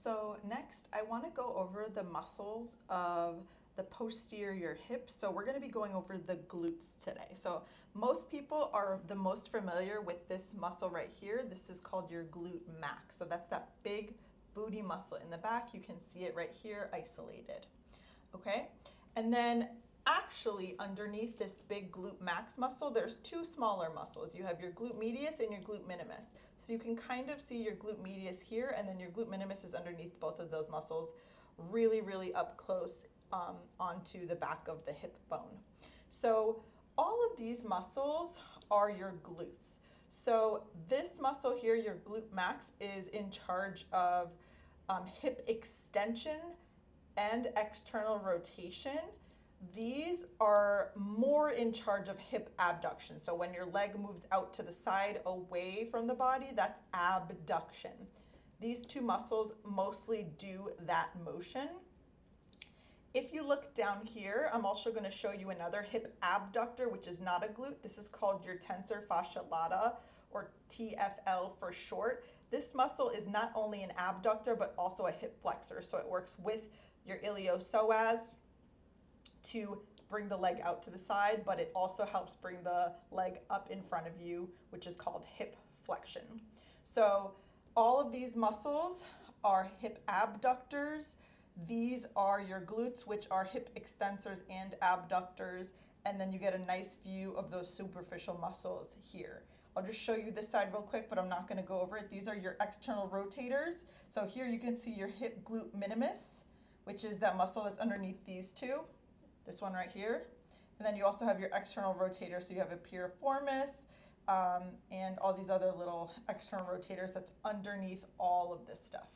So next, I want to go over the muscles of the posterior hip. So we're going to be going over the glutes today. So most people are the most familiar with this muscle right here. This is called your glute max. So that's that big booty muscle in the back. You can see it right here isolated. Okay, and then actually underneath this big glute max muscle, there's two smaller muscles. You have your glute medius and your glute minimus. So you can kind of see your glute medius here, and then your glute minimus is underneath both of those muscles, really, really up close onto the back of the hip bone. So all of these muscles are your glutes. So this muscle here, your glute max, is in charge of hip extension and external rotation. These are more in charge of hip abduction. So when your leg moves out to the side away from the body, that's abduction. These two muscles mostly do that motion. If you look down here, I'm also going to show you another hip abductor, which is not a glute. This is called your tensor fascia lata, or TFL for short. This muscle is not only an abductor, but also a hip flexor. So it works with your iliopsoas to bring the leg out to the side, but it also helps bring the leg up in front of you, which is called hip flexion. So all of these muscles are hip abductors. These are your glutes, which are hip extensors and abductors, and then you get a nice view of those superficial muscles here. I'll just show you this side real quick, but I'm not going to go over it. These are your external rotators. So here you can see your hip glute minimus, which is that muscle that's underneath these two, this one right here. And then you also have your external rotator, so you have a piriformis and all these other little external rotators that's underneath all of this stuff.